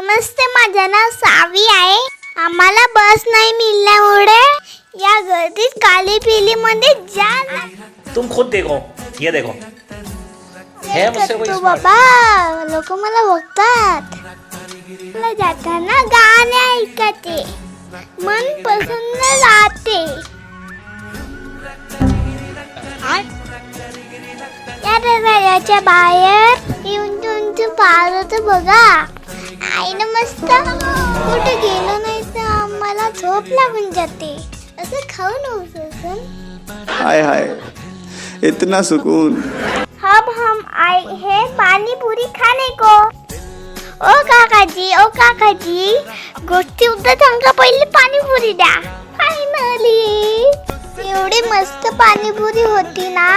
नमस्ते, माझं नाव सावी आहे. आम्हाला बस नाही मिळाल्यामुळे या गर्दीत काली पिली मध्ये जा. तुम खुद देखो, ये देखो. है मुझसे कोई तू स्मार्ट? बाबा, लोक मला बघतात. मला जाताना गाणे ऐकते, मन पसंत राहते. या दरवाजाच्या बाहेर उंच उंच पाहत बघा. आईनं मस्त कुठे गेलो नाही तर आम्हाला झोप लागून जाते. असं खाऊन होतं. हाय हाय, इतना सुकून. हम आए हैं पानी पूरी खाने को. ओ काकाजी, गोष्टी उद्या सांगा, पहिले पाणीपुरी द्या. फायनली एवढी मस्त पाणीपुरी होती ना.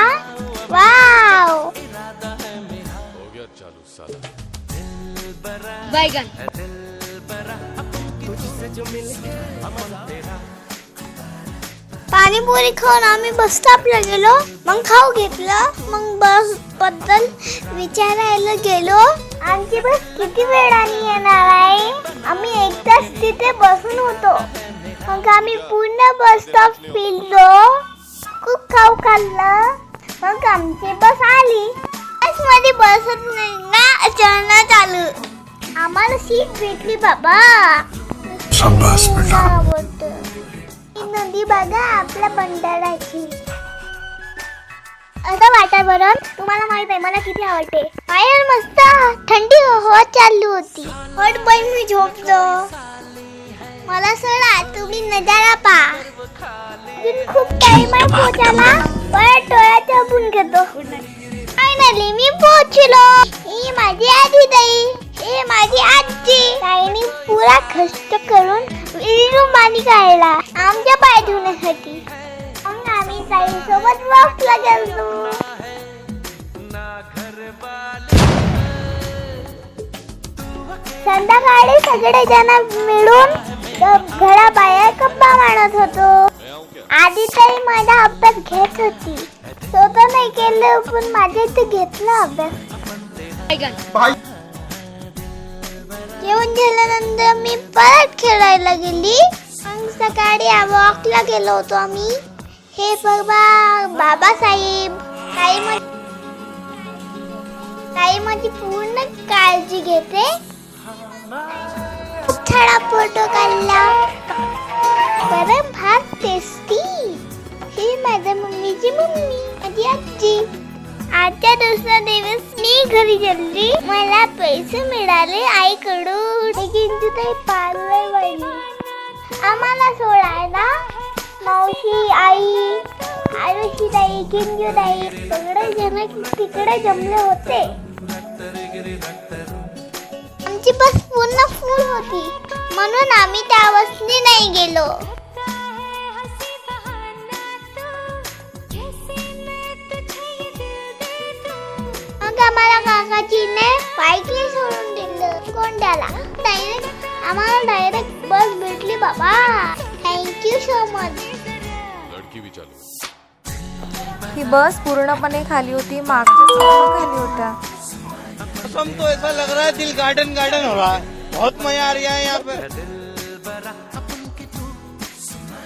वाव. बैगन पाणीपुरी खाऊन आम्ही बस स्टॉपला गेलो. मग खाऊ घेतलं. मग बस बद्दल विचारायला गेलो. आमची बस किती वेळाने येणार आहे. आम्ही एक तास तिथे बसून होतो. मग आम्ही पूर्ण बस स्टॉप फिरलो. खूप खाऊ खाल्लं. मग आमची बस आली. बस मध्ये बसत नाही ना, चढणं चालू. आम्हाला सीट भेटली बाबा. शाबास बेटा. आवडतं. ही नदी बघा आपल्या बंधाऱ्याची. असं वातावरण तुम्हाला माहित आहे मला किती आवडते. बाहेर मस्त थंडी हवा चालू होती. हट बाई, मी झोपलो. मला सोडा, तुम्ही नजारा पहा. खूप टाइम आहे पोचायला. परत डोळ्यात झापून घेतो. फायनली मी पोहोचलो. ही माझी आजी ताई, हे माझी आजी. ताईने पुरा कष्ट करून विहिरून पाणी काढला आमच्या पाय धुण्यासाठी. मग आम्ही ताईसोबत वॉकला गेलो. संध्याकाळी सगळेजण मिळून घराबाहेर गप्पा मारत होतो. आधी ताई माझा अभ्यास घेत होती. स्वतः नाही केलं पण माझ्या इथे घेतला अभ्यास. बैगन जेवण झाल्यानंतर मी परत खेळायला गेली. मग सकाळी वॉकला गेलो होतो आम्ही. हे बघा बाबासाहेब. ताई माझी पूर्ण काळजी घेते. खूप छान फोटो काढला. गरम भात टेस्टी. ही माझ्या मम्मीची मम्मी, माझी आजी. आजच्या दुसरा दिवस मी घरी गेली. मला पैसे मिळाले आईकडून. काही पार्लर वाली आम्हाला सोडायला मावशी, आई, आरुषी ताई, किंजू ताई सगळे जण तिकडे जमले होते. आमची बस पूर्ण फुल होती म्हणून आम्ही त्या बसने नाही गेलो. मग आम्हाला काकाजीने बाईकने सोडून दिलं गोंड्याला. आम्हाला डायरेक्ट बस भेटली बाबा. Thank you so much. ही बस पूर्णपणे खाली होती. मागच्या सीटा खाली होत्या. मौसम तो ऐसा लग रहा है दिल गार्डन गार्डन हो रहा है. बहुत मजा आ रहा है यहाँ पे.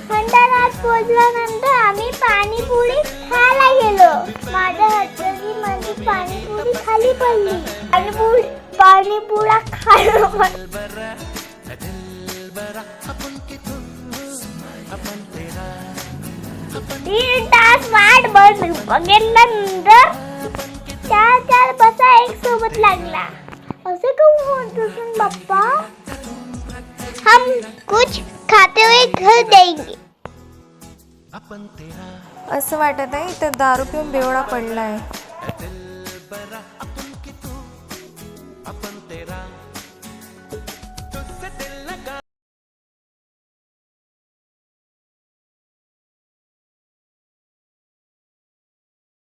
खंडारात पोहोचल्यानंतर आम्ही पाणीपुरी खायला गेलो. माझ्या हाताची माझी पाणीपुरी खाली पडली. पाणीपुरा खायला 3 तास वाट बघितल्यानंतर 4 बसा एक सोबत लागला. असं काहून होत असेल बाप्पा. हम कुछ खाते हुए घर जाएंगे. असं वाटत आहे इथं दारू पिऊन बेवडा पडलाय.